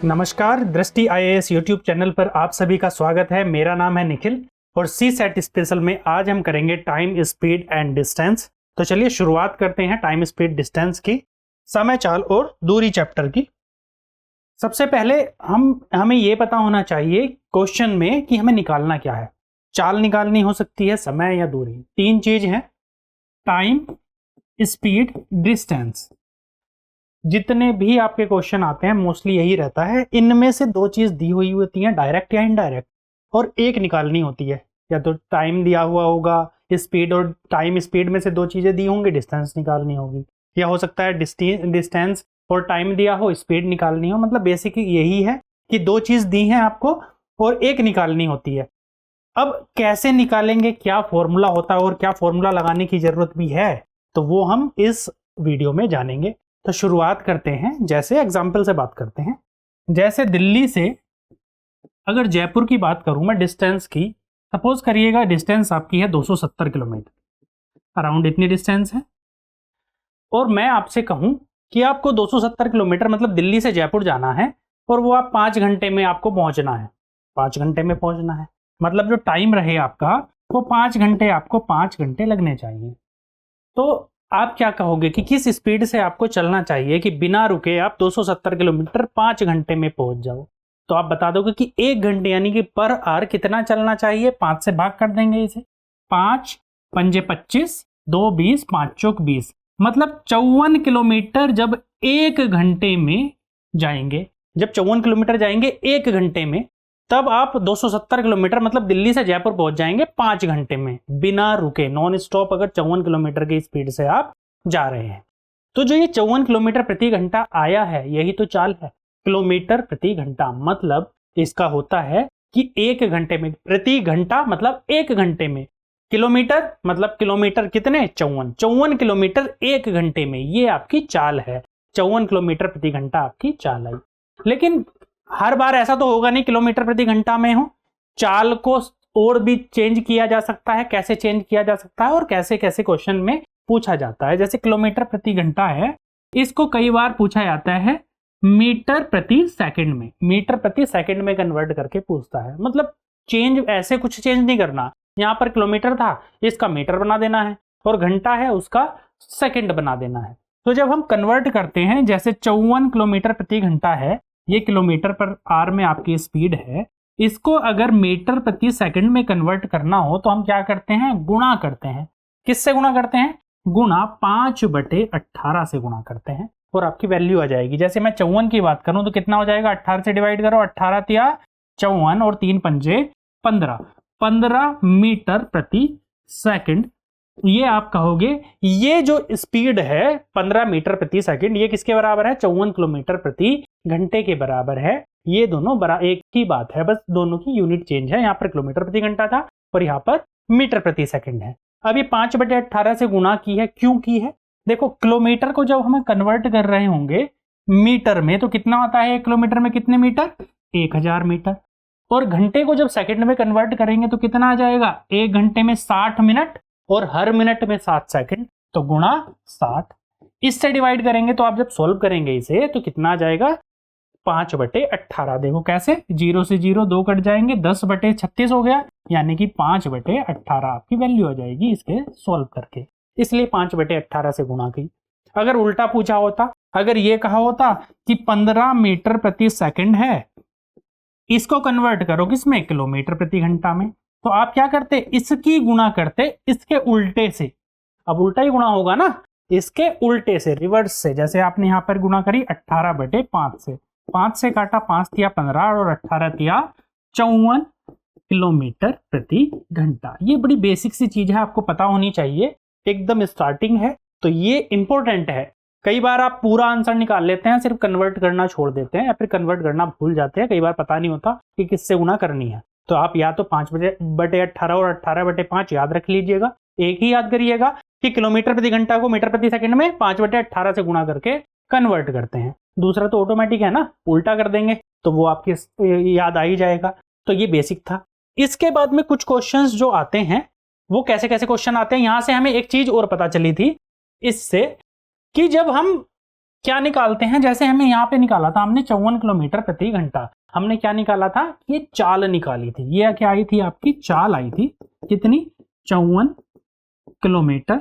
नमस्कार, दृष्टि IAS YouTube channel पर आप सभी का स्वागत है। मेरा नाम है निखिल और सी सेट स्पेशल में आज हम करेंगे टाइम, स्पीड एंड डिस्टेंस। तो चलिए शुरुआत करते हैं टाइम, स्पीड, डिस्टेंस की, समय, चाल और दूरी चैप्टर की। सबसे पहले हमें ये पता होना चाहिए क्वेश्चन में कि हमें निकालना क्या है। चाल निकालनी हो सकती है, समय या दूरी, तीन चीज है, टाइम, स्पीड, डिस्टेंस। जितने भी आपके क्वेश्चन आते हैं मोस्टली यही रहता है, इनमें से दो चीज दी हुई होती हैं, डायरेक्ट या इनडायरेक्ट, और एक निकालनी होती है। या तो टाइम दिया हुआ होगा, स्पीड और टाइम स्पीड में से दो चीजें दी होंगी, डिस्टेंस निकालनी होगी। या हो सकता है डिस्टेंस और टाइम दिया हो, स्पीड निकालनी हो। मतलब बेसिक यही है कि दो चीज दी हैं आपको और एक निकालनी होती है। अब कैसे निकालेंगे, क्या फॉर्मूला होता है और क्या फॉर्मूला लगाने की जरूरत भी है, तो वो हम इस वीडियो में जानेंगे। तो शुरुआत करते हैं, जैसे एग्जाम्पल से बात करते हैं। जैसे दिल्ली से अगर जयपुर की बात करूं मैं डिस्टेंस की, सपोज करिएगा डिस्टेंस आपकी है 270 किलोमीटर, अराउंड इतनी डिस्टेंस है। और मैं आपसे कहूं कि आपको 270 किलोमीटर मतलब दिल्ली से जयपुर जाना है और वो आप 5 घंटे में आपको पहुंचना है। 5 घंटे में पहुंचना है मतलब जो टाइम रहे आपका वो 5 घंटे, आपको 5 घंटे लगने चाहिए। तो आप क्या कहोगे कि किस स्पीड से आपको चलना चाहिए कि बिना रुके आप 270 किलोमीटर 5 घंटे में पहुंच जाओ। तो आप बता दोगे कि 1 घंटे यानी कि पर आवर कितना चलना चाहिए। 5 से भाग कर देंगे इसे, 5 पंजे 25, 2 20, 5 चौक 20, मतलब 54 किलोमीटर जब 1 घंटे में जाएंगे। जब 54 किलोमीटर जाएंगे 1 घंटे में, तब आप 270 किलोमीटर मतलब दिल्ली से जयपुर पहुंच जाएंगे 5 घंटे में बिना रुके, नॉन स्टॉप। अगर 54 किलोमीटर की स्पीड से आप जा रहे हैं तो जो ये 54 किलोमीटर प्रति घंटा आया है यही तो चाल है, किलोमीटर प्रति घंटा। मतलब इसका होता है कि 1 घंटे में, प्रति घंटा मतलब 1 घंटे में, किलोमीटर मतलब किलोमीटर कितने, 54 किलोमीटर 1 घंटे में, ये आपकी चाल है। 54 किलोमीटर प्रति घंटा आपकी चाल आई। लेकिन हर बार ऐसा तो होगा नहीं किलोमीटर प्रति घंटा में हो, चाल को और भी चेंज किया जा सकता है। कैसे चेंज किया जा सकता है और कैसे कैसे क्वेश्चन में पूछा जाता है। जैसे किलोमीटर प्रति घंटा है, इसको कई बार पूछा जाता है मीटर प्रति सेकंड में, मीटर प्रति सेकंड में कन्वर्ट करके पूछता है। मतलब चेंज, ऐसे कुछ चेंज नहीं करना। यहां पर किलोमीटर था, इसका मीटर बना देना है, और घंटा है उसका सेकंड बना देना है। तो जब हम कन्वर्ट करते हैं, जैसे 54 किलोमीटर प्रति घंटा है, ये किलोमीटर पर आवर में आपकी स्पीड है, इसको अगर मीटर प्रति सेकंड में कन्वर्ट करना हो तो हम क्या करते हैं, गुणा करते हैं। किससे गुणा करते हैं, गुणा 5/18 से गुणा करते हैं और आपकी वैल्यू आ जाएगी। जैसे मैं 54 की बात करूं तो कितना हो जाएगा, 18 से डिवाइड करो, 18 तिया 54 और 3 पंजे 15 मीटर प्रति सेकंड। ये आप कहोगे ये जो स्पीड है 15 मीटर प्रति सेकंड, ये किसके बराबर है, 54 किलोमीटर प्रति घंटे के बराबर है। ये दोनों एक ही बात है, बस दोनों की यूनिट चेंज है। यहाँ पर किलोमीटर प्रति घंटा था और यहाँ पर मीटर प्रति सेकंड है। अब ये 5/18 से गुणा की है, क्यों की है, देखो किलोमीटर को जब हम कन्वर्ट कर रहे होंगे मीटर में तो कितना आता है, 1 किलोमीटर में कितने मीटर, 1000 मीटर। और घंटे को जब सेकंड में कन्वर्ट करेंगे तो कितना आ जाएगा, 1 घंटे में 60 मिनट और हर मिनट में 7 सेकंड, तो गुणा 60। इससे डिवाइड करेंगे तो आप जब सॉल्व करेंगे इसे तो कितना आ जाएगा, 5/18। देखो कैसे, 0 से 0 2 कट जाएंगे, 10/36 हो गया, यानी कि 5/18 आपकी वैल्यू आ जाएगी इसके सॉल्व करके। इसलिए 5/18 से गुणा की। अगर उल्टा पूछा होता, अगर ये कहा होता कि 15 मीटर प्रति सेकंड है, इसको कन्वर्ट करो किसमें, किलोमीटर प्रति घंटा में, तो आप क्या करते, इसकी गुणा करते इसके उल्टे से। अब उल्टा ही गुणा होगा ना, इसके उल्टे से, रिवर्स से। जैसे आपने यहां पर गुणा करी 18/5 से, 5 से काटा, 5 तिया 15 और 18 तिया 54 किलोमीटर प्रति घंटा। ये बड़ी बेसिक सी चीज है, आपको पता होनी चाहिए, एकदम स्टार्टिंग है तो ये इंपॉर्टेंट है। कई बार आप पूरा आंसर निकाल लेते हैं, सिर्फ कन्वर्ट करना छोड़ देते हैं या फिर कन्वर्ट करना भूल जाते हैं। कई बार पता नहीं होता कि किससे गुणा करनी है, तो आप या तो 5/18 और 18/5 याद रख लीजिएगा। एक ही याद करिएगा कि किलोमीटर प्रति घंटा को मीटर प्रति सेकंड में 5/18 से गुणा करके कन्वर्ट करते हैं। दूसरा तो ऑटोमेटिक है ना, उल्टा कर देंगे तो वो आपकी याद आ ही जाएगा। तो ये बेसिक था। इसके बाद में कुछ क्वेश्चंस जो आते हैं वो कैसे कैसे क्वेश्चन आते हैं, यहां से हमें एक चीज और पता चली थी इससे, कि जब हम क्या निकालते हैं, जैसे हमें यहाँ पे निकाला था हमने 54 किलोमीटर प्रति घंटा, हमने क्या निकाला था, ये चाल निकाली थी, ये क्या आई थी आपकी चाल आई थी, कितनी 54 किलोमीटर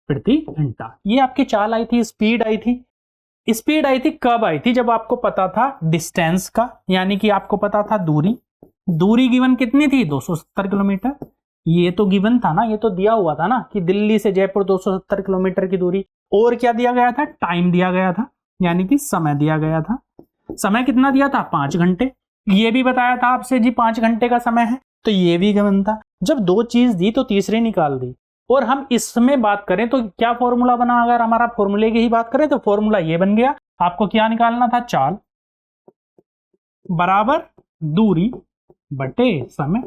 प्रति घंटा, ये आपकी चाल आई थी, स्पीड आई थी। स्पीड आई थी कब आई थी, जब आपको पता था डिस्टेंस का, यानी कि आपको पता था दूरी गिवन कितनी थी 270 किलोमीटर, ये तो गिवन था ना, ये तो दिया हुआ था ना कि दिल्ली से जयपुर 270 किलोमीटर की दूरी, और क्या दिया गया था, टाइम दिया गया था, यानी कि समय दिया गया था। समय कितना दिया था, 5 घंटे, ये भी बताया था आपसे जी 5 घंटे का समय है, तो ये भी गिवन था। जब दो चीज दी तो तीसरी निकाल दी। और हम इसमें बात करें तो क्या फॉर्मूला बना, अगर हमारा फॉर्मूले की ही बात करें तो फॉर्मूला ये बन गया, आपको क्या निकालना था, चाल बराबर दूरी बटे समय,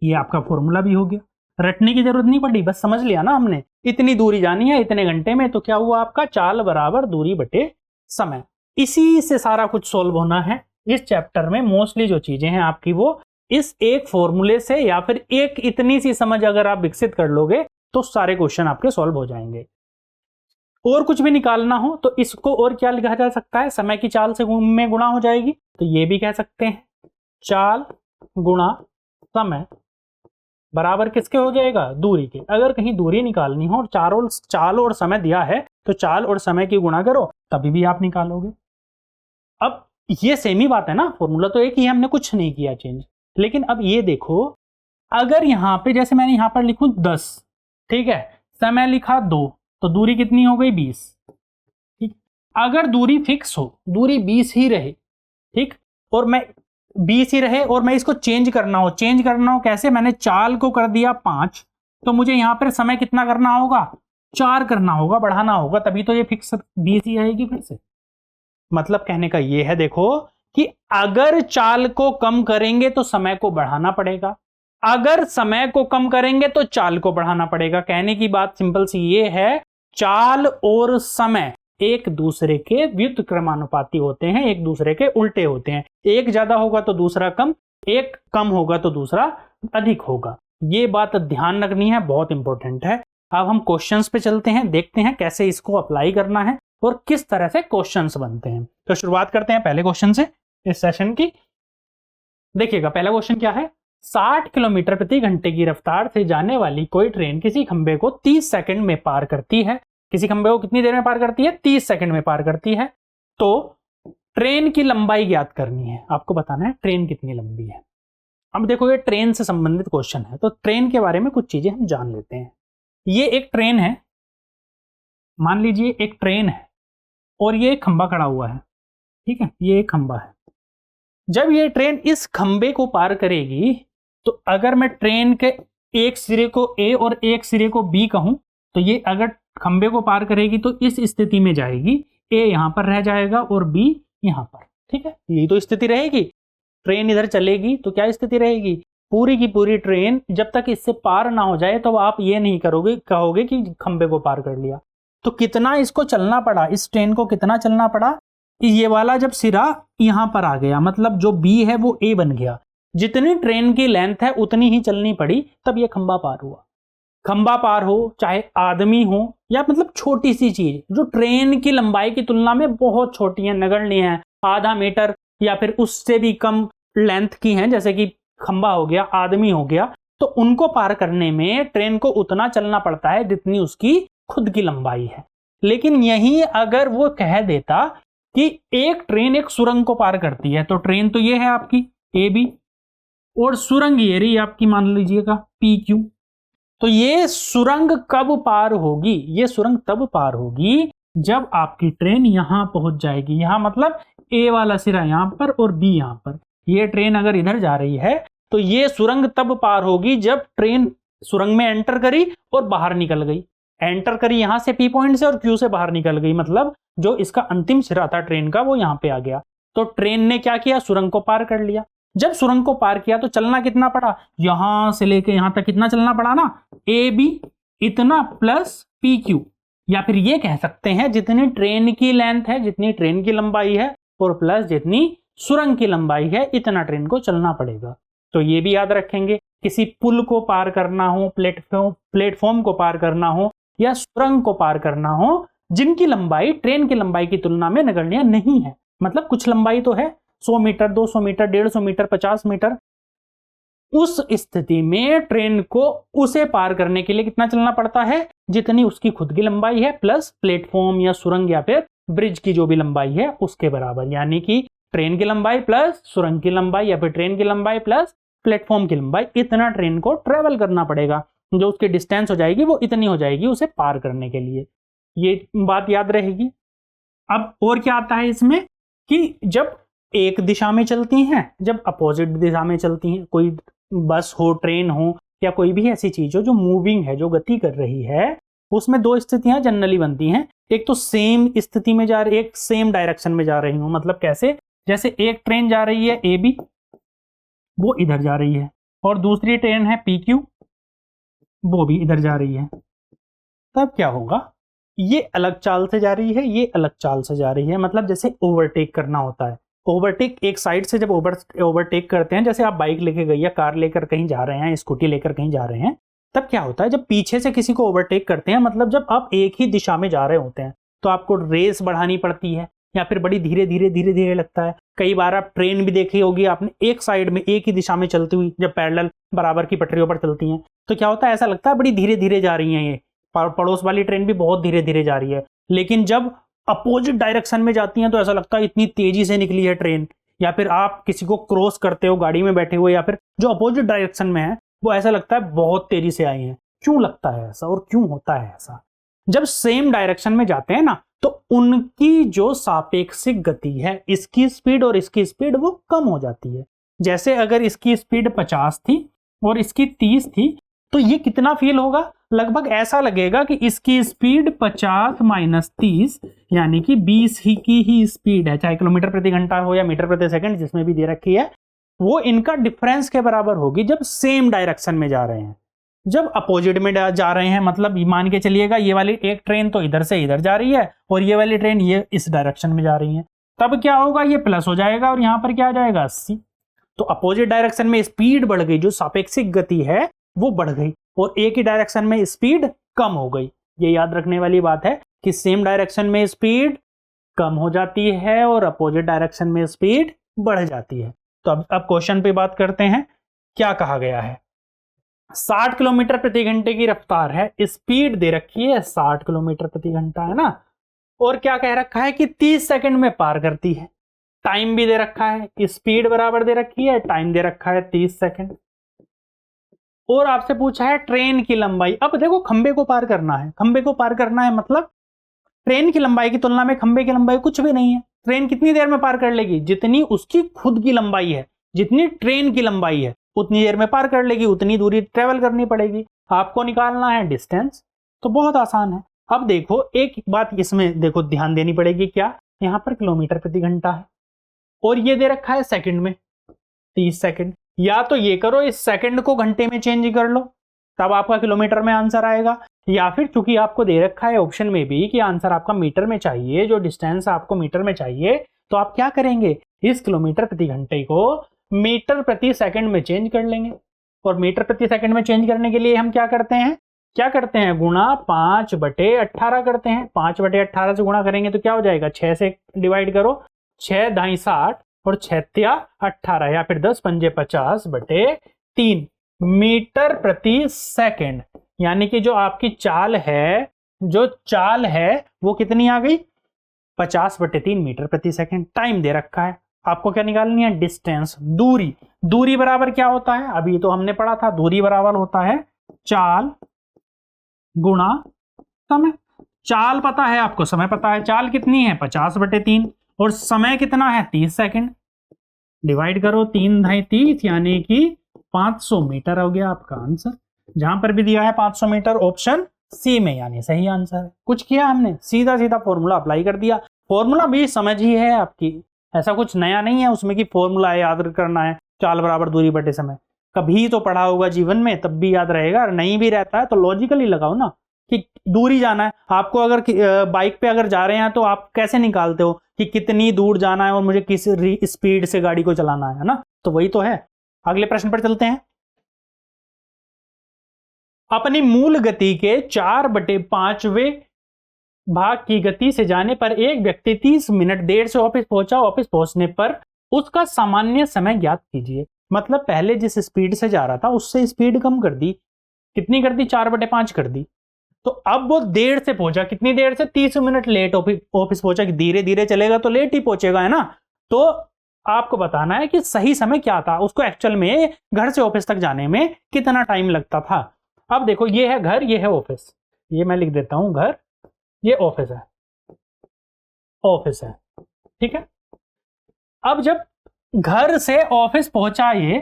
ये आपका फॉर्मूला भी हो गया, रटने की जरूरत नहीं पड़ी, बस समझ लिया ना हमने, इतनी दूरी जानी है इतने घंटे में, तो क्या हुआ आपका चाल बराबर दूरी बटे समय। इसी से सारा कुछ सोल्व होना है इस चैप्टर में। मोस्टली जो चीजें हैं आपकी वो इस एक फॉर्मूले से या फिर एक इतनी सी समझ अगर आप विकसित कर लोगे तो सारे क्वेश्चन आपके सॉल्व हो जाएंगे। और कुछ भी निकालना हो तो इसको और क्या लिखा जा सकता है, समय की चाल से में गुणा हो जाएगी, तो ये भी कह सकते हैं चाल गुणा समय बराबर किसके हो जाएगा, दूरी के। अगर कहीं दूरी निकालनी हो और चाल और समय दिया है तो चाल और समय की गुणा करो तभी भी आप निकालोगे। अब ये सेम ही बात है ना, फॉर्मूला तो एक ही, हमने कुछ नहीं किया चेंज। लेकिन अब ये देखो, अगर यहां पे जैसे मैंने यहां पर लिखूं 10, ठीक है, समय लिखा 2, तो दूरी कितनी हो गई 20, ठीक। अगर दूरी फिक्स हो, दूरी 20 ही रहे, ठीक, और मैं 20 ही रहे और मैं इसको चेंज करना हो कैसे, मैंने चाल को कर दिया 5, तो मुझे यहां पर समय कितना करना होगा, 4 करना होगा, बढ़ाना होगा, तभी तो ये फिक्स 20 ही आएगी फिर से। मतलब कहने का ये है देखो कि अगर चाल को कम करेंगे तो समय को बढ़ाना पड़ेगा, अगर समय को कम करेंगे तो चाल को बढ़ाना पड़ेगा। कहने की बात सिंपल सी ये है, चाल और समय एक दूसरे के व्युत्क्रमानुपाती होते हैं, एक दूसरे के उल्टे होते हैं, एक ज्यादा होगा तो दूसरा कम, एक कम होगा तो दूसरा अधिक होगा। ये बात ध्यान रखनी है, बहुत इंपॉर्टेंट है। अब हम क्वेश्चंस पे चलते हैं, देखते हैं कैसे इसको अप्लाई करना है और किस तरह से क्वेश्चंस बनते हैं। तो शुरुआत करते हैं पहले क्वेश्चन से इस सेशन की। देखिएगा पहला क्वेश्चन क्या है, 60 किलोमीटर प्रति घंटे की रफ्तार से जाने वाली कोई ट्रेन किसी खंबे को 30 सेकंड में पार करती है। किसी खंबे को कितनी देर में पार करती है, 30 सेकंड में पार करती है। तो ट्रेन की लंबाई ज्ञात करनी है, आपको बताना है ट्रेन कितनी लंबी है। अब देखो ये ट्रेन से संबंधित क्वेश्चन है, तो ट्रेन के बारे में कुछ चीजें हम जान लेते हैं। ये एक ट्रेन है, मान लीजिए एक ट्रेन है और ये एक खंबा खड़ा हुआ है, ठीक है, ये एक खंबा है। जब ये ट्रेन इस खंबे को पार करेगी तो अगर मैं ट्रेन के एक सिरे को ए और एक सिरे को बी कहूं, तो ये अगर खंबे को पार करेगी तो इस स्थिति में जाएगी, ए यहां पर रह जाएगा और बी यहां पर, ठीक है, यही तो स्थिति रहेगी। ट्रेन इधर चलेगी तो क्या स्थिति रहेगी, पूरी की पूरी ट्रेन जब तक इससे पार ना हो जाए तो आप ये नहीं कहोगे कि खंबे को पार कर लिया। तो कितना इसको चलना पड़ा, इस ट्रेन को कितना चलना पड़ा, ये वाला जब सिरा यहां पर आ गया, मतलब जो बी है वो ए बन गया, जितनी ट्रेन की लेंथ है उतनी ही चलनी पड़ी, तब ये खंबा पार हुआ। खंबा पार हो चाहे आदमी हो या मतलब छोटी सी चीज जो ट्रेन की लंबाई की तुलना में बहुत छोटी है, नगण्य है, आधा मीटर या फिर उससे भी कम लेंथ की है, जैसे कि खंबा हो गया, आदमी हो गया, तो उनको पार करने में ट्रेन को उतना चलना पड़ता है जितनी उसकी खुद की लंबाई है। लेकिन यही अगर वो कह देता कि एक ट्रेन एक सुरंग को पार करती है, तो ट्रेन तो ये है आपकी ए बी और सुरंग ये रही आपकी, मान लीजिएगा पी क्यू। तो ये सुरंग कब पार होगी, ये सुरंग तब पार होगी जब आपकी ट्रेन यहां पहुंच जाएगी। यहां मतलब ए वाला सिरा यहां पर और बी यहां पर। ये ट्रेन अगर इधर जा रही है तो ये सुरंग तब पार होगी जब ट्रेन सुरंग में एंटर करी और बाहर निकल गई। एंटर करी यहां से पी पॉइंट से और क्यू से बाहर निकल गई, मतलब जो इसका अंतिम सिरा था ट्रेन का वो यहां पे आ गया। तो ट्रेन ने क्या किया, सुरंग को पार कर लिया। जब सुरंग को पार किया तो चलना कितना पड़ा, यहां से लेके यहां तक कितना चलना पड़ा ना, ए बी इतना प्लस पी क्यू, या फिर ये कह सकते हैं जितनी ट्रेन की लेंथ है, जितनी ट्रेन की लंबाई है और प्लस जितनी सुरंग की लंबाई है, इतना ट्रेन को चलना पड़ेगा। तो ये भी याद रखेंगे, किसी पुल को पार करना हो, प्लेटफॉर्म को पार करना हो या सुरंग को पार करना हो, जिनकी लंबाई ट्रेन की लंबाई की तुलना में नगण्य नहीं है। मतलब कुछ लंबाई तो है, 100 मीटर, 200 मीटर, 150 मीटर, 50 मीटर। उस स्थिति में ट्रेन को उसे पार करने के लिए कितना चलना पड़ता है, जितनी उसकी खुद की लंबाई है प्लस प्लेटफॉर्म या सुरंग या फिर ब्रिज की जो भी लंबाई है उसके बराबर। यानी कि ट्रेन की लंबाई प्लस सुरंग की लंबाई या फिर ट्रेन की लंबाई प्लस प्लेटफॉर्म की लंबाई, इतना ट्रेन को ट्रेवल करना पड़ेगा। जो उसकी डिस्टेंस हो जाएगी वो इतनी हो जाएगी उसे पार करने के लिए। ये बात याद रहेगी। अब और क्या आता है इसमें कि जब एक दिशा में चलती हैं, जब अपोजिट दिशा में चलती हैं, कोई बस हो, ट्रेन हो या कोई भी ऐसी चीज हो जो मूविंग है, जो गति कर रही है, उसमें दो स्थितियां जनरली बनती हैं। एक तो सेम स्थिति में जा रही, एक सेम डायरेक्शन में जा रही हूं। मतलब कैसे, जैसे एक ट्रेन जा रही है AB, वो इधर जा रही है, और दूसरी ट्रेन है PQ, वो भी इधर जा रही है। तब क्या होगा, ये अलग चाल से जा रही है, ये अलग चाल से जा रही है। मतलब जैसे ओवरटेक करना होता है। ओवरटेक एक साइड से जब ओवरटेक करते हैं, जैसे आप बाइक लेके गए या कार लेकर कहीं जा रहे हैं, स्कूटी लेकर कहीं जा रहे हैं, तब क्या होता है, जब पीछे से किसी को ओवरटेक करते हैं, मतलब जब आप एक ही दिशा में जा रहे होते हैं तो आपको रेस बढ़ानी पड़ती है या फिर बड़ी धीरे धीरे धीरे धीरे लगता है। कई बार आप ट्रेन भी देखी होगी आपने, एक साइड में एक ही दिशा में चलती हुई, जब पैरेलल बराबर की पटरियों पर चलती हैं तो क्या होता है, ऐसा लगता है बड़ी धीरे धीरे जा रही हैं ये। पड़ोस वाली ट्रेन भी बहुत धीरे धीरे जा रही है। लेकिन जब अपोजिट डायरेक्शन में जाती हैं तो ऐसा लगता है इतनी तेजी से निकली है ट्रेन। या फिर आप किसी को क्रॉस करते हो गाड़ी में बैठे हुए, या फिर जो अपोजिट डायरेक्शन में है, वो ऐसा लगता है बहुत तेजी से आई है। क्यों लगता है ऐसा और क्यों होता है ऐसा? जब सेम डायरेक्शन में जाते हैं ना, तो उनकी जो सापेक्षिक गति है, इसकी स्पीड और इसकी स्पीड, वो कम हो जाती है। जैसे अगर इसकी स्पीड 50 थी और इसकी 30 थी, तो ये कितना फील होगा, लगभग ऐसा लगेगा कि इसकी स्पीड 50 माइनस 30 यानी कि 20 की ही स्पीड है, चाहे किलोमीटर प्रति घंटा हो या मीटर प्रति सेकंड, जिसमें भी दे रखी है, वो इनका डिफरेंस के बराबर होगी जब सेम डायरेक्शन में जा रहे हैं। जब अपोजिट में जा रहे हैं, मतलब मान के चलिएगा ये वाली एक ट्रेन तो इधर से इधर जा रही है और ये वाली ट्रेन ये इस डायरेक्शन में जा रही है, तब क्या होगा, ये प्लस हो जाएगा और यहां पर क्या आ जाएगा 80। तो अपोजिट डायरेक्शन में स्पीड बढ़ गई, जो सापेक्षिक गति है वो बढ़ गई, और एक ही डायरेक्शन में स्पीड कम हो गई। ये याद रखने वाली बात है कि सेम डायरेक्शन में स्पीड कम हो जाती है और अपोजिट डायरेक्शन में स्पीड बढ़ जाती है। तो अब क्वेश्चन पे बात करते हैं। क्या कहा गया है, 60 किलोमीटर प्रति घंटे की रफ्तार है, स्पीड दे रखी है 60 किलोमीटर प्रति घंटा, है ना, और क्या कह रखा है कि 30 सेकंड में पार करती है। टाइम भी दे रखा है, स्पीड बराबर दे रखी है, टाइम दे रखा है 30 सेकंड, और आपसे पूछा है ट्रेन की लंबाई। अब देखो, खंबे को पार करना है, खंबे को पार करना है, मतलब ट्रेन की लंबाई की तुलना में खंबे की लंबाई कुछ भी नहीं है। ट्रेन कितनी देर में पार कर लेगी, जितनी उसकी खुद की लंबाई है, जितनी ट्रेन की लंबाई है उतनी देर में पार कर लेगी, उतनी दूरी ट्रेवल करनी पड़ेगी। आपको निकालना है डिस्टेंस, तो बहुत आसान है। अब देखो, एक बात इसमें देखो ध्यान देनी पड़ेगी, क्या, यहां पर किलोमीटर प्रति घंटा है और ये दे रखा है सेकंड में 30 सेकंड। या तो ये करो, इस सेकंड को घंटे में चेंज कर लो, तब आपका किलोमीटर में आंसर आएगा। या फिर चूंकि आपको दे रखा है ऑप्शन में भी कि आंसर आपका मीटर में चाहिए, जो डिस्टेंस आपको मीटर में चाहिए, तो आप क्या करेंगे, इस किलोमीटर प्रति घंटे को मीटर प्रति सेकंड में चेंज कर लेंगे। और मीटर प्रति सेकंड में चेंज करने के लिए हम क्या करते हैं, गुणा 5/18 करते हैं। 5/18 से गुणा करेंगे तो क्या हो जाएगा, 6 से डिवाइड करो, 6 दाई 60 और 6 तिया 18, या फिर 10 पंजे 50/3 मीटर प्रति सेकंड। यानी कि जो आपकी चाल है वो कितनी आ गई, 50/3 मीटर प्रति सेकंड। टाइम दे रखा है, आपको क्या निकालनी है, डिस्टेंस, दूरी। दूरी बराबर क्या होता है, अभी तो हमने पढ़ा था, दूरी बराबर होता है चाल गुणा समय। चाल पता है आपको, समय पता है, चाल कितनी है 50/3 और समय कितना है 30 सेकंड। डिवाइड करो, 3 दाई 30 यानी कि 500 मीटर हो गया आपका आंसर। जहां पर भी दिया है 500 मीटर, ऑप्शन सी में, यानी सही आंसर है। कुछ किया हमने, सीधा सीधा फॉर्मूला अप्लाई कर दिया। फॉर्मूला भी समझ ही है आपकी, ऐसा कुछ नया नहीं है उसमें कि फॉर्मूला याद करना है, चाल बराबर दूरी बटे समय। कभी तो पढ़ा होगा जीवन में, तब भी याद रहेगा। और नहीं भी रहता है तो लॉजिकली लगाओ ना, कि दूरी जाना है आपको, अगर बाइक पे अगर जा रहे हैं तो आप कैसे निकालते हो कि कितनी दूर जाना है और मुझे किस स्पीड से गाड़ी को चलाना है ना, तो वही तो है। अगले प्रश्न पर चलते हैं। अपनी मूल गति के 4/5वें भाग की गति से जाने पर एक व्यक्ति 30 मिनट देर से ऑफिस पहुंचा, ऑफिस पहुंचने पर उसका सामान्य समय ज्ञात कीजिए। मतलब पहले जिस स्पीड से जा रहा था उससे स्पीड कम कर दी, कितनी कर दी, 4/5 कर दी। तो अब वो देर से पहुंचा, कितनी देर से, 30 मिनट लेट ऑफिस पहुंचा। धीरे धीरे चलेगा तो लेट ही पहुंचेगा, है ना। तो आपको बताना है कि सही समय क्या था, उसको एक्चुअल में घर से ऑफिस तक जाने में कितना टाइम लगता था। अब देखो, ये है घर, ये है ऑफिस, ये मैं लिख देता हूं घर, ये ऑफिस है, ऑफिस है, ठीक है। अब जब घर से ऑफिस पहुंचा ये,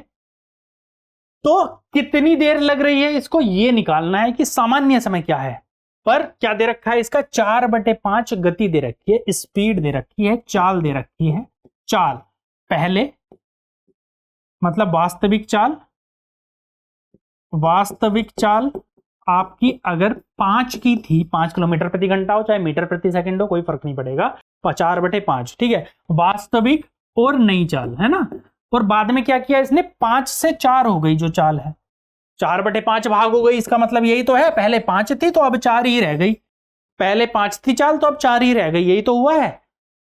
तो कितनी देर लग रही है, इसको ये निकालना है कि सामान्य समय क्या है। पर क्या दे रखा है इसका, 4/5 गति दे रखी है, स्पीड दे रखी है, चाल दे रखी है। चाल पहले मतलब वास्तविक चाल, वास्तविक चाल आपकी अगर 5 की थी, 5 किलोमीटर प्रति घंटा हो चाहे मीटर प्रति सेकंड हो, कोई फर्क नहीं पड़ेगा, 4/5, ठीक है। वास्तविक और नई चाल, है ना। और बाद में क्या किया इसने, 5 से 4 हो गई जो चाल है, 4/5 भाग हो गई। इसका मतलब यही तो है, पहले 5 थी तो अब 4 ही रह गई, पहले 5 थी चाल तो अब 4 ही रह गई, यही तो हुआ है।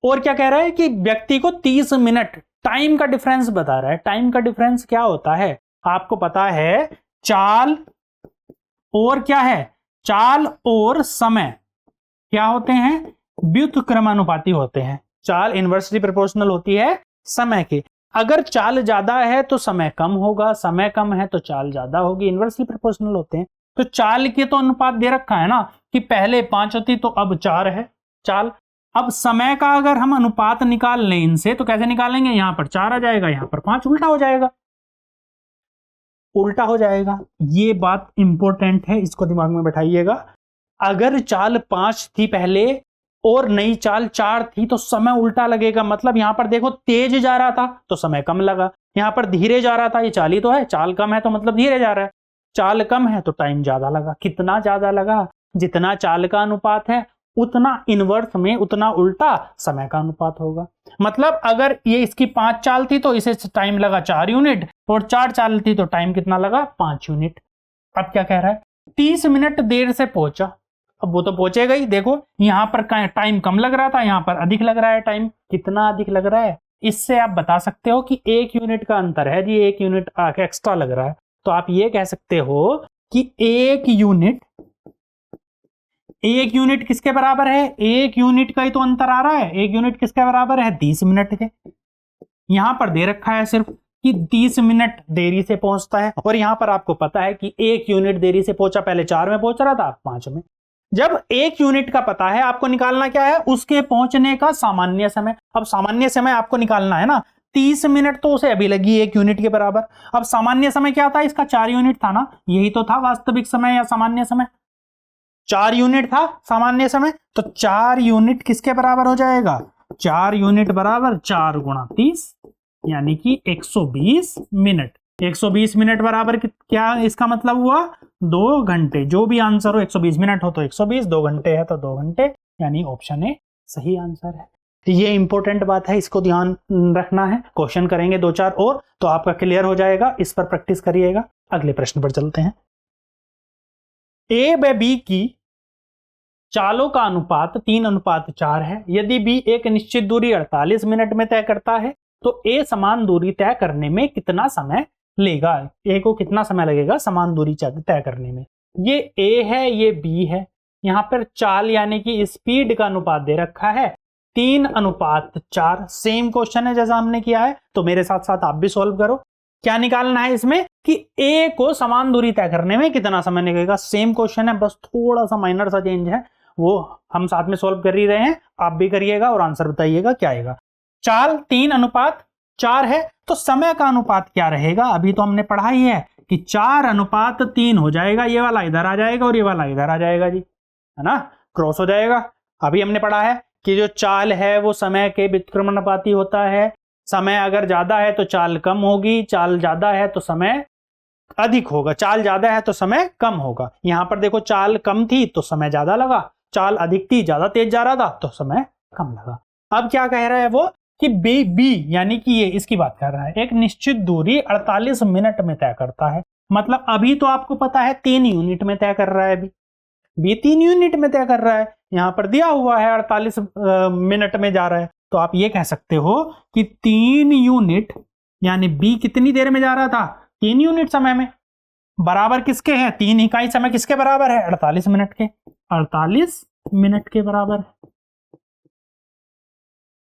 और क्या कह रहा है कि व्यक्ति को 30 मिनट टाइम का डिफरेंस बता रहा है। टाइम का डिफरेंस क्या होता है, आपको पता है, चाल और क्या है, चाल और समय क्या होते हैं, व्युत्क्रमानुपाती होते हैं। चाल इनवर्सली प्रोपोर्शनल होती है समय के। अगर चाल ज्यादा है तो समय कम होगा, समय कम है तो चाल ज्यादा होगी, इनवर्सली प्रोपोर्शनल होते हैं। तो चाल के तो अनुपात दे रखा है ना, कि पहले 5 थी तो अब 4 है चाल। अब समय का अगर हम अनुपात निकाल लें इनसे, तो कैसे निकालेंगे, यहां पर 4 आ जाएगा, यहां पर 5, उल्टा हो जाएगा, उल्टा हो जाएगा। ये बात इंपॉर्टेंट है, इसको दिमाग में बैठाइएगा। अगर चाल 5 थी पहले और नई चाल 4 थी तो समय उल्टा लगेगा। मतलब यहां पर देखो, तेज जा रहा था तो समय कम लगा, यहां पर धीरे जा रहा था, ये चाल ही तो है, चाल कम है तो मतलब धीरे जा रहा है, चाल कम है तो टाइम ज्यादा लगा। कितना ज्यादा लगा, जितना चाल का अनुपात है उतना इनवर्स में, उतना उल्टा समय का अनुपात होगा। मतलब अगर ये इसकी 5 चाल थी तो इसे टाइम लगा 4 यूनिट, और 4 चाल थी तो टाइम कितना लगा, 5 यूनिट। अब क्या कह रहा है, 30 मिनट देर से पहुंचा। अब वो तो पहुंचेगा ही, देखो यहां पर टाइम कम लग रहा था, यहां पर अधिक लग रहा है टाइम। कितना अधिक लग रहा है, इससे आप बता सकते हो कि 1 यूनिट का अंतर है जी, 1 यूनिट आके एक्स्ट्रा लग रहा है। तो आप ये कह सकते हो कि 1 यूनिट किसके बराबर है, 1 यूनिट का ही तो अंतर आ रहा है। 1 यूनिट किसके बराबर है, 30 मिनट के। यहां पर दे रखा है सिर्फ कि 30 मिनट देरी से पहुंचता है, और यहां पर आपको पता है कि 1 यूनिट देरी से पहुंचा, पहले 4 में पहुंच रहा था, 5 में। जब 1 यूनिट का पता है, आपको निकालना क्या है, उसके पहुंचने का सामान्य समय। अब सामान्य समय आपको निकालना है ना, 30 मिनट तो उसे अभी लगी 1 यूनिट के बराबर। अब सामान्य समय क्या था इसका, 4 यूनिट था ना, यही तो था वास्तविक समय या सामान्य समय, 4 यूनिट था सामान्य समय। तो 4 यूनिट किसके बराबर हो जाएगा, 4 यूनिट बराबर 4 गुणा 30, यानी कि 120 मिनट। 120 मिनट बराबर क्या इसका मतलब हुआ, 2 घंटे। जो भी आंसर हो, 120 मिनट हो तो 120, 2 घंटे है तो 2 घंटे, यानी ऑप्शन ए सही आंसर है। ये इंपॉर्टेंट बात है, इसको ध्यान रखना है। क्वेश्चन करेंगे 2-4 और तो आपका क्लियर हो जाएगा, इस पर प्रैक्टिस करिएगा। अगले प्रश्न पर चलते हैं। ए व बी की चालों का अनुपात 3:4 है। यदि बी एक निश्चित दूरी 48 मिनट में तय करता है तो ए समान दूरी तय करने में कितना समय लेगा। ए को कितना समय लगेगा समान दूरी तय करने में। ये ए है, ये बी है। यहां पर चाल यानी कि स्पीड का अनुपात दे रखा है 3:4। सेम क्वेश्चन है जैसा हमने किया है, तो मेरे साथ साथ आप भी सॉल्व करो। क्या निकालना है इसमें कि ए को समान दूरी तय करने में कितना समय लगेगा। सेम क्वेश्चन है, बस थोड़ा सा माइनर सा चेंज है, वो हम साथ में सॉल्व कर ही रहे हैं, आप भी करिएगा और आंसर बताइएगा क्या आएगा। चाल 3:4 है तो समय का अनुपात क्या रहेगा। अभी तो हमने पढ़ा ही है कि 4:3 हो जाएगा। ये वाला इधर आ जाएगा और ये वाला इधर आ जाएगा जी, है ना, क्रॉस हो जाएगा। अभी हमने पढ़ा है कि जो चाल है वो समय के व्युत्क्रमानुपाती होता है। समय अगर ज्यादा है तो चाल कम होगी, चाल ज्यादा है तो समय अधिक होगा, चाल ज्यादा है तो समय कम होगा। यहां पर देखो चाल कम थी तो समय ज्यादा लगा, चाल अधिक थी, ज्यादा तेज जा रहा था तो समय कम लगा। अब क्या कह रहा है वो कि बी यानी कि ये इसकी बात कर रहा है, एक निश्चित दूरी 48 मिनट में तय करता है। मतलब अभी तो आपको पता है 3 यूनिट में तय कर रहा है, बी 3 यूनिट में तय कर रहा है। यहाँ पर दिया हुआ है 48 मिनट में जा रहा है, तो आप ये कह सकते हो कि 3 यूनिट यानी बी कितनी देर में जा रहा था, 3 यूनिट समय में, बराबर किसके हैं, 3 इकाई समय किसके बराबर है, 48 मिनट के, 48 मिनट के बराबर।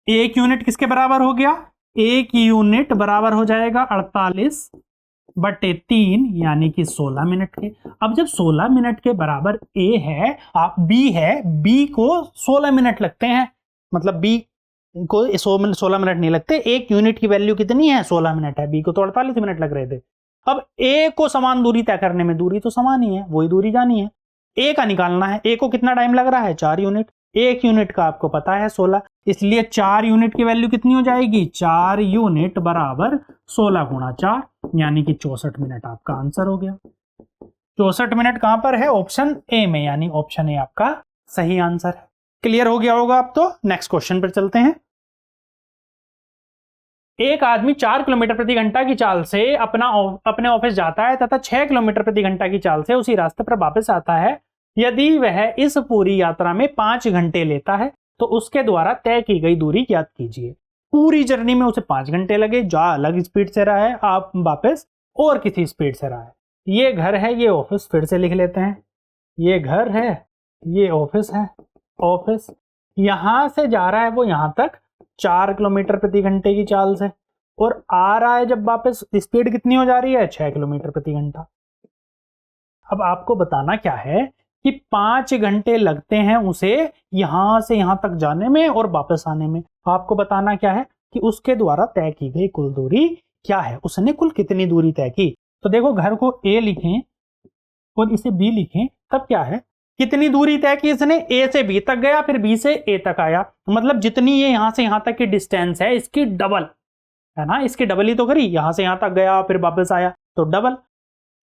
1 यूनिट किसके बराबर हो गया, 1 यूनिट बराबर हो जाएगा 48/3 यानी कि 16 मिनट के। अब जब 16 मिनट के बराबर ए है, आप बी है, बी को 16 मिनट लगते हैं, मतलब बी को 16 मिनट नहीं लगते, 1 यूनिट की वैल्यू कितनी है, 16 मिनट है, बी को तो 48 मिनट लग रहे थे। अब ए को समान दूरी तय करने में, दूरी तो समान ही है, वही दूरी जानी है, ए का निकालना है, ए को कितना टाइम लग रहा है, 4 यूनिट, 1 यूनिट का आपको पता है 16, इसलिए 4 यूनिट की वैल्यू कितनी हो जाएगी, 4 यूनिट बराबर 16 गुणा 4 यानी कि 64 मिनट आपका आंसर हो गया। 64 मिनट कहां पर है, ऑप्शन ए में, यानी ऑप्शन ए आपका सही आंसर है। क्लियर हो गया होगा अब तो। नेक्स्ट क्वेश्चन पर चलते हैं। एक आदमी 4 किलोमीटर प्रति घंटा की चाल से अपने ऑफिस जाता है तथा 6 किलोमीटर प्रति घंटा की चाल से उसी रास्ते पर वापस आता है। यदि वह इस पूरी यात्रा में 5 घंटे लेता है तो उसके द्वारा तय की गई दूरी ज्ञात कीजिए। पूरी जर्नी में उसे 5 घंटे लगे, जा अलग स्पीड से रहा है, आप वापस और किसी स्पीड से रहा है। ये घर है, ये ऑफिस, फिर से लिख लेते हैं, ये घर है, ये ऑफिस है, ऑफिस यहां से जा रहा है वो यहां तक 4 किलोमीटर प्रति घंटे की चाल से, और आ रहा है जब वापस, स्पीड कितनी हो जा रही है, 6 किलोमीटर प्रति घंटा। अब आपको बताना क्या है कि 5 घंटे लगते हैं उसे यहां से यहां तक जाने में और वापस आने में। आपको बताना क्या है कि उसके द्वारा तय की गई कुल दूरी क्या है, उसने कुल कितनी दूरी तय की। तो देखो, घर को ए लिखें और इसे बी लिखें, तब क्या है, कितनी दूरी तय की इसने, ए से बी तक गया, फिर बी से ए तक आया, मतलब जितनी ये यहां से यहां तक की डिस्टेंस है इसकी डबल है ना, इसकी डबल ही तो करी, यहां से यहां तक गया फिर वापस आया तो डबल।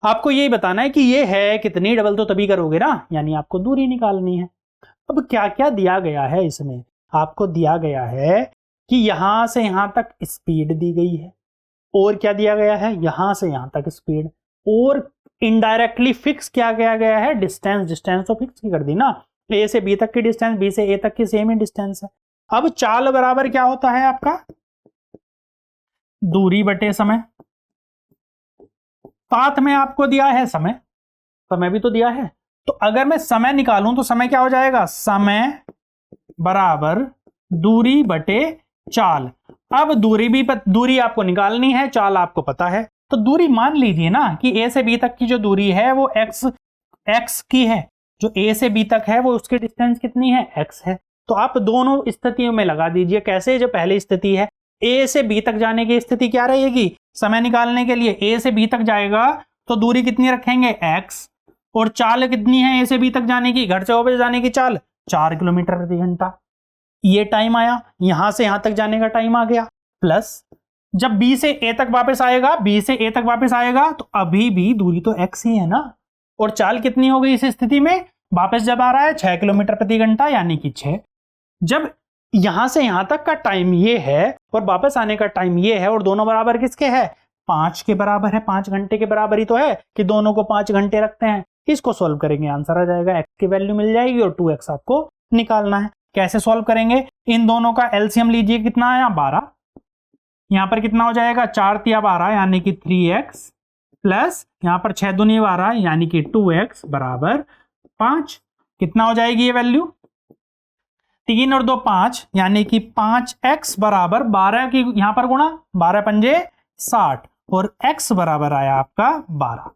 आपको यही बताना है कि ये है कितनी, डबल तो तभी करोगे ना, यानी आपको दूरी निकालनी है। अब क्या क्या दिया गया है इसमें, आपको दिया गया है कि यहां से यहां तक स्पीड दी गई है, और क्या दिया गया है, यहां से यहां तक स्पीड, और इनडायरेक्टली फिक्स किया गया है डिस्टेंस, डिस्टेंस तो फिक्स की कर दी ना, ए से बी तक की डिस्टेंस, बी से ए तक की सेम ही डिस्टेंस है। अब चाल बराबर क्या होता है आपका, दूरी बटे समय, साथ में आपको दिया है समय, समय भी तो दिया है, तो अगर मैं समय निकालूं तो समय क्या हो जाएगा, समय बराबर दूरी बटे चाल। अब दूरी आपको निकालनी है, चाल आपको पता है, तो दूरी मान लीजिए ना कि ए से बी तक की जो दूरी है वो x की है, जो ए से बी तक है वो उसकी डिस्टेंस कितनी है, x है। तो आप दोनों स्थितियों में लगा दीजिए। कैसे, जो पहली स्थिति है ए से बी तक जाने की स्थिति क्या रहेगी, समय निकालने के लिए ए से बी तक जाएगा तो दूरी कितनी रखेंगे, x, और चाल कितनी है ए से बी तक जाने की, घर से ऑफिस जाने की चाल 4 किलोमीटर प्रति घंटा। ये टाइम आया, यहां से यहां तक जाने का टाइम आ गया, प्लस जब बी से ए तक वापस आएगा, बी से ए तक वापस आएगा तो अभी भी दूरी तो x ही है ना, और चाल कितनी हो गई इस स्थिति में, वापस जब आ रहा है 6 किलोमीटर प्रति घंटा यानी कि 6। जब यहां से यहां तक का टाइम ये है और वापस आने का टाइम ये है, और दोनों बराबर किसके है, 5 के बराबर है, 5 घंटे के बराबर ही तो है कि दोनों को 5 घंटे रखते हैं। इसको सॉल्व करेंगे, आंसर आ जाएगा, x की वैल्यू मिल जाएगी और 2x आपको निकालना है। कैसे सॉल्व करेंगे, इन दोनों का एलसीएम लीजिए, कितना आया 12, यहां पर कितना हो जाएगा 4 तिया 12 यानी कि 3x, प्लस यहां पर 6 दूनी 12 यानी कि 2x बराबर 5। कितना हो जाएगी ये वैल्यू, 3 और 2 5 यानी कि 5x बराबर 12 की यहां पर गुणा, 12 पंजे 60 और x बराबर आया आपका 12,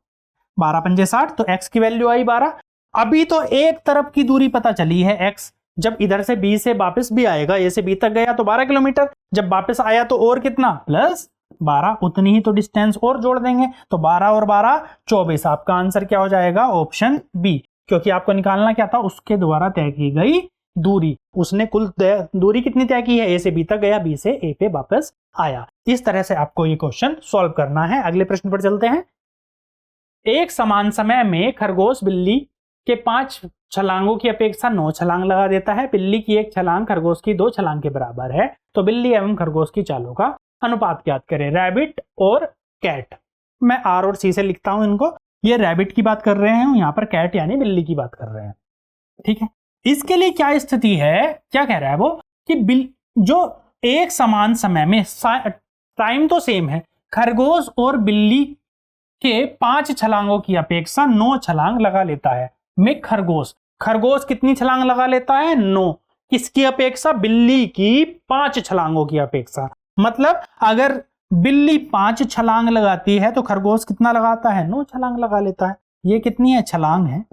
12 पंजे 60, तो x की वैल्यू आई 12। अभी तो एक तरफ की दूरी पता चली है x, जब इधर से b से वापस भी आएगा, ए से b तक गया तो 12 किलोमीटर, जब वापस आया तो और कितना, प्लस 12, उतनी ही तो डिस्टेंस और जोड़ देंगे, तो 12 और 12 24। आपका आंसर क्या हो जाएगा, ऑप्शन बी, क्योंकि आपको निकालना क्या था, उसके द्वारा तय की गई दूरी, उसने कुल दूरी कितनी तय की है, ए से बी तक गया, बी से ए पे वापस आया। इस तरह से आपको ये क्वेश्चन सॉल्व करना है। अगले प्रश्न पर चलते हैं। एक समान समय में खरगोश बिल्ली के 5 छलांगों की अपेक्षा 9 छलांग लगा देता है। बिल्ली की 1 छलांग खरगोश की 2 छलांग के बराबर है, तो बिल्ली एवं खरगोश की चालों का अनुपात ज्ञात करें। रैबिट और कैट, मैं आर और सी से लिखता हूं इनको, ये रैबिट की बात कर रहे हैं, यहाँ पर कैट यानी बिल्ली की बात कर रहे हैं, ठीक है। इसके लिए क्या स्थिति है, क्या कह रहा है वो कि जो एक समान समय में, टाइम तो सेम है, खरगोश और बिल्ली के 5 छलांगों की अपेक्षा 9 छलांग लगा लेता है। में खरगोश कितनी छलांग लगा लेता है? 9। किसकी अपेक्षा? बिल्ली की 5 छलांगों की अपेक्षा। मतलब अगर बिल्ली 5 छलांग लगाती है तो खरगोश कितना लगाता है? 9 छलांग लगा लेता है। ये कितनी है? छलांग है,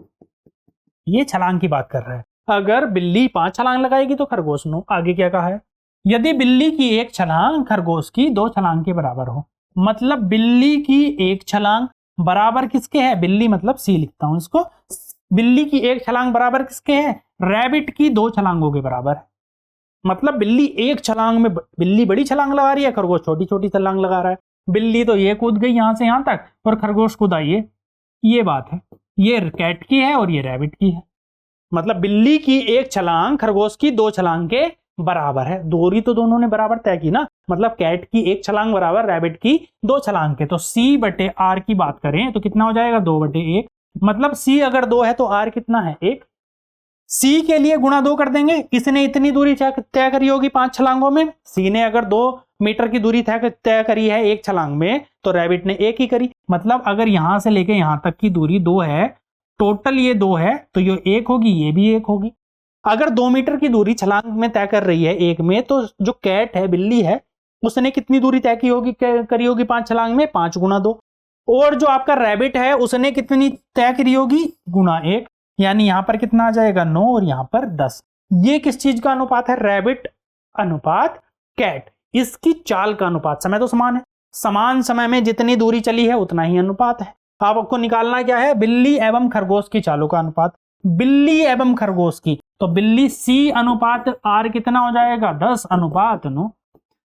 ये छलांग की बात कर रहा है। अगर बिल्ली 5 छलांग लगाएगी तो खरगोश 9। आगे क्या कहा है? यदि बिल्ली की 1 छलांग खरगोश की 2 छलांग के बराबर हो। मतलब बिल्ली की 1 छलांग बराबर किसके है? बिल्ली मतलब सी लिखता हूं इसको। बिल्ली की 1 छलांग बराबर किसके है? रैबिट की 2 छलांगों के बराबर है। मतलब बिल्ली 1 छलांग में, बिल्ली बड़ी छलांग लगा रही है, खरगोश छोटी छोटी छलांग लगा रहा है। बिल्ली तो ये कूद गई यहां से यहां तक और खरगोश कूदा ये बात है। ये कैट की है और ये रैबिट की है। मतलब बिल्ली की 1 छलांग खरगोश की 2 छलांग के बराबर है। दूरी तो दोनों ने बराबर तय की ना। मतलब कैट की 1 छलांग बराबर रैबिट की 2 छलांग के। तो C/R की बात करें तो कितना हो जाएगा? 2/1। मतलब C अगर 2 है तो R कितना है? 1। C के लिए गुणा 2 कर देंगे। इसने इतनी दूरी तय करी होगी 5 छलांगों में। C ने अगर 2 मीटर की दूरी तय करी है 1 छलांग में तो रैबिट ने 1 ही करी। मतलब अगर यहां से लेके यहां तक की दूरी 2 है, टोटल ये 2 है तो ये 1 होगी, ये भी 1 होगी। अगर 2 मीटर की दूरी छलांग में तय कर रही है 1 में, तो जो कैट है, बिल्ली है, उसने कितनी दूरी तय की होगी, करी होगी 5 छलांग में? 5 गुणा 2। और जो आपका रैबिट है उसने कितनी तय करी होगी? गुणा 1। यानी यहां पर कितना आ जाएगा? 9 और यहां पर 10। ये किस चीज का अनुपात है? रैबिट अनुपात कैट। इसकी चाल का अनुपात। समय तो समान है, समान समय में जितनी दूरी चली है उतना ही अनुपात है। आपको निकालना क्या है? बिल्ली एवं खरगोश की चालों का अनुपात। बिल्ली एवं खरगोश की, तो बिल्ली C अनुपात R कितना हो जाएगा? 10 अनुपात 9।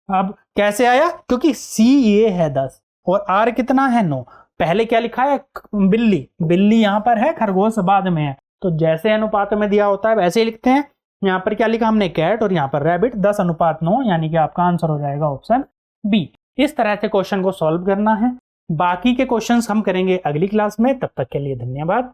अब कैसे आया? क्योंकि C ये है 10 और R कितना है? 9। पहले क्या लिखा है? बिल्ली यहां पर है, खरगोश बाद में है। तो जैसे अनुपात में दिया होता है वैसे ही लिखते हैं। यहां पर क्या लिखा हमने? कैट और यहां पर रैबिट। 10 अनुपात 9, यानी कि आपका आंसर हो जाएगा ऑप्शन B। इस तरह से क्वेश्चन को सॉल्व करना है। बाकी के क्वेश्चंस हम करेंगे अगली क्लास में। तब तक के लिए धन्यवाद।